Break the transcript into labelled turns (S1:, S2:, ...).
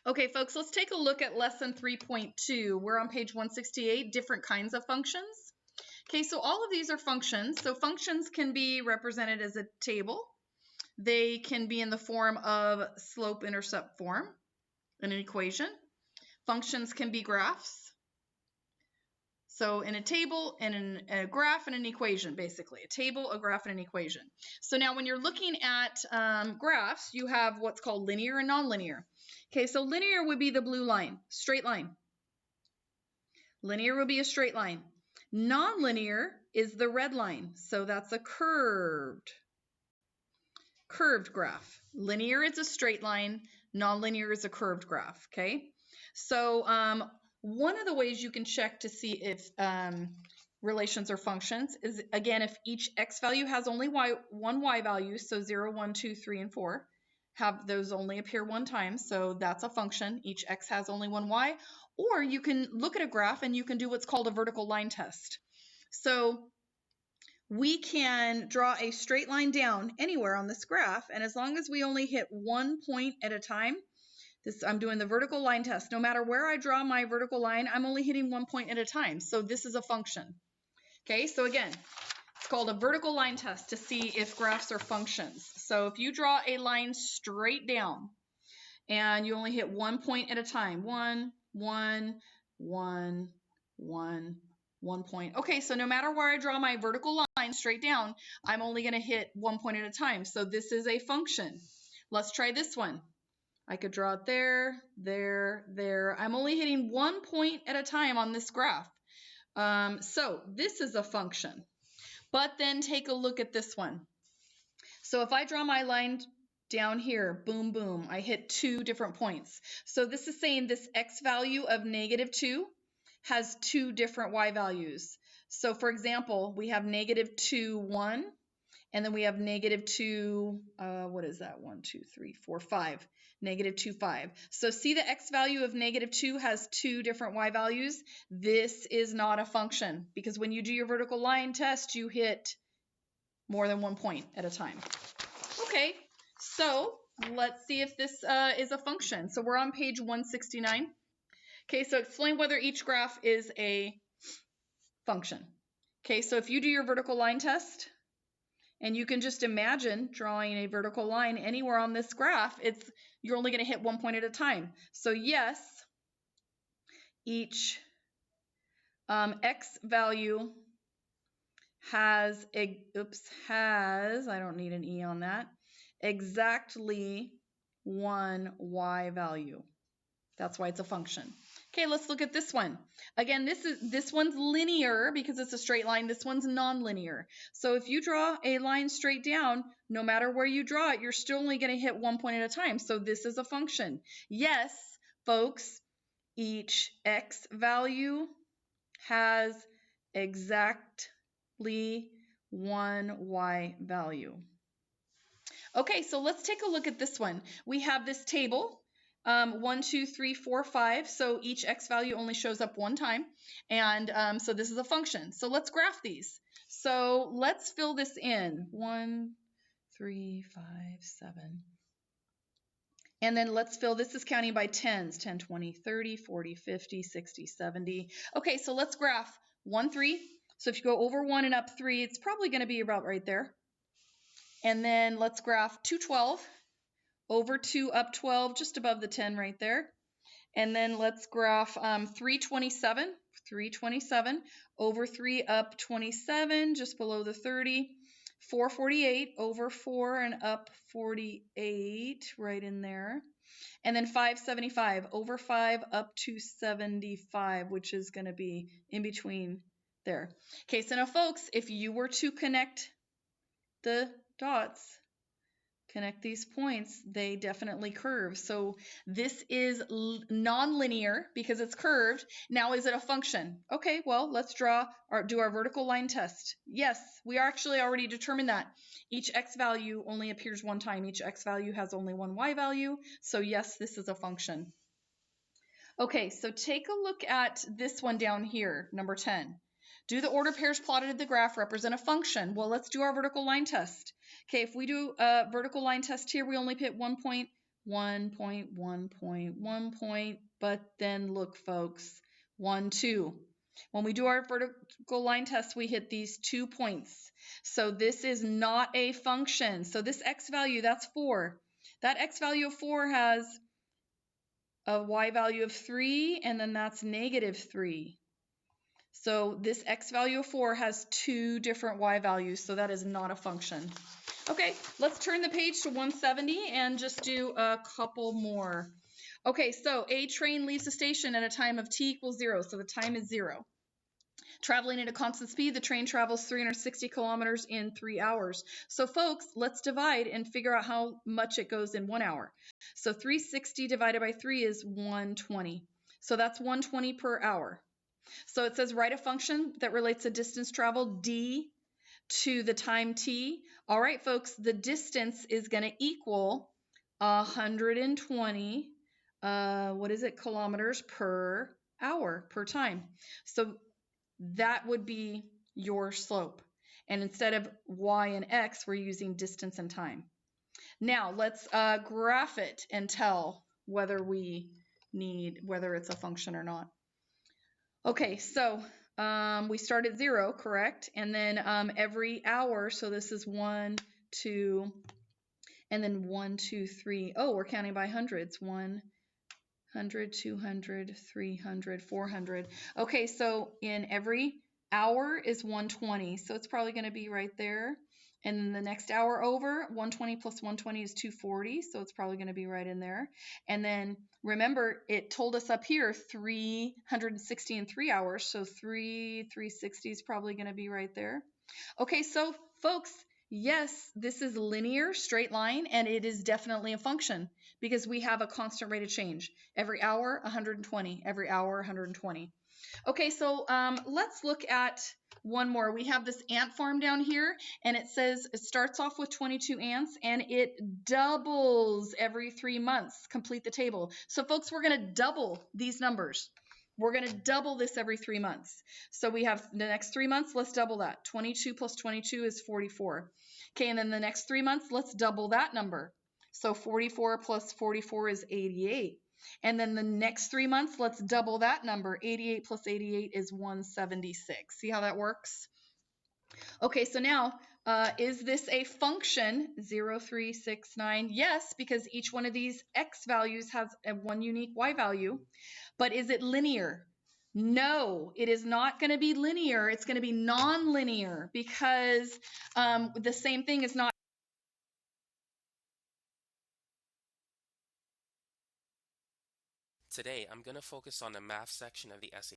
S1: Okay, folks, let's take a look at lesson 3.2. We're on page 168, different kinds of functions. Okay, so all of these are functions. So functions can be represented as a table. They can be in the form of slope-intercept form in an equation. Functions can be graphs. So in a table, and a graph, and an equation, basically. A table, a graph, and an equation. So now when you're looking at graphs, you have what's called linear and nonlinear. Okay, so linear would be the blue line, straight line. Linear would be a straight line. Nonlinear is the red line, so that's a curved graph. Linear is a straight line, nonlinear is a curved graph, okay? So one of the ways you can check to see if relations are functions is, again, if each x value has only one y value, so 0, 1, 2, 3, and 4, have those only appear one time, so that's a function. Each x has only one y. Or you can look at a graph and you can do what's called a vertical line test. So we can draw a straight line down anywhere on this graph, and as long as we only hit 1 point at a time, I'm doing the vertical line test. No matter where I draw my vertical line, I'm only hitting 1 point at a time. So this is a function. Okay, so again, it's called a vertical line test to see if graphs are functions. So if you draw a line straight down and you only hit 1 point at a time, 1, 1, 1, 1, 1 point. Okay, so no matter where I draw my vertical line straight down, I'm only going to hit 1 point at a time. So this is a function. Let's try this one. I could draw it there, there, there. I'm only hitting 1 point at a time on this graph. So this is a function. But then take a look at this one. So if I draw my line down here, boom, boom, I hit 2 different points. So this is saying this x value of -2 has 2 different y values. So for example, we have -2, 1, and then we have -2, what is that? 1, 2, 3, 4, 5. -2, 5. So see the x value of -2 has 2 different y values? This is not a function because when you do your vertical line test, you hit more than 1 point at a time. Okay, so let's see if this is a function. So we're on page 169. Okay, so explain whether each graph is a function. Okay, so if you do your vertical line test, and you can just imagine drawing a vertical line anywhere on this graph, you're only going to hit 1 point at a time. So yes, each x value has, I don't need an E on that, exactly 1 y value. That's why it's a function. Okay, let's look at this one. Again, this one's linear because it's a straight line. This one's nonlinear. So if you draw a line straight down, no matter where you draw it, you're still only going to hit 1 point at a time. So this is a function. Yes, folks, each x value has exactly 1 y value. Okay, so let's take a look at this one. We have this table. 1, 2, 3, 4, 5. So each x value only shows up one time. And so this is a function. So let's graph these. So let's fill this in. 1, 3, 5, 7. And then let's fill, this is counting by tens. 10, 20, 30, 40, 50, 60, 70. Okay, so let's graph 1, 3. So if you go over 1 and up 3, it's probably going to be about right there. And then let's graph 2, 12. Over 2 up 12, just above the 10 right there. And then let's graph 327, over 3 up 27, just below the 30. 448, over 4 and up 48, right in there. And then 575, over 5 up to 75, which is going to be in between there. Okay, so now folks, if you were to connect the dots, connect these points, they definitely curve. So this is nonlinear because it's curved. Now, is it a function? Okay, well, let's do our vertical line test. Yes, we actually already determined that. Each x value only appears one time. Each x value has only one y value. So yes, this is a function. Okay, so take a look at this one down here, number 10. Do the order pairs plotted in the graph represent a function? Well, let's do our vertical line test. Okay, if we do a vertical line test here, we only hit 1 point 1 point, 1 point, 1 point, but then look, folks, 1, 2. When we do our vertical line test, we hit these 2 points. So this is not a function. So this x value, that's 4. That x value of 4 has a y value of 3, and then that's negative 3. So this x value of 4 has 2 different y values, so that is not a function. Okay, let's turn the page to 170 and just do a couple more. Okay, so a train leaves the station at a time of t equals 0, so the time is 0. Traveling at a constant speed, the train travels 360 kilometers in 3 hours. So folks, let's divide and figure out how much it goes in 1 hour. So 360 divided by 3 is 120. So that's 120 per hour. So it says write a function that relates the distance traveled d to the time t. All right, folks, the distance is going to equal 120, kilometers per hour, per time. So that would be your slope. And instead of y and x, we're using distance and time. Now, let's graph it and tell whether it's a function or not. Okay, so we start at 0, correct? And then every hour, so this is 1, 2, and then 1, 2, 3. Oh, we're counting by hundreds. 100, 200, 300, 400. Okay, so in every hour is 120, so it's probably going to be right there. And then the next hour over, 120 plus 120 is 240, so it's probably going to be right in there. And then remember, it told us up here 360 in 3 hours, so 360 is probably going to be right there. Okay, so folks, yes, this is linear, straight line, and it is definitely a function because we have a constant rate of change. Every hour, 120. Every hour, 120. Okay, so let's look at one more. We have this ant farm down here, and it says it starts off with 22 ants, and it doubles every 3 months. Complete the table. So, folks, we're going to double these numbers. We're going to double this every 3 months. So we have the next 3 months, let's double that. 22 plus 22 is 44. Okay, and then the next 3 months, let's double that number. So 44 plus 44 is 88. And then the next 3 months, let's double that number. 88 plus 88 is 176. See how that works? Okay, so now, is this a function? 0, 3, 6, 9. Yes, because each one of these x values has one unique y value. But is it linear? No, it is not going to be linear. It's going to be nonlinear because the same thing is not.
S2: Today, I'm going to focus on the math section of the essay.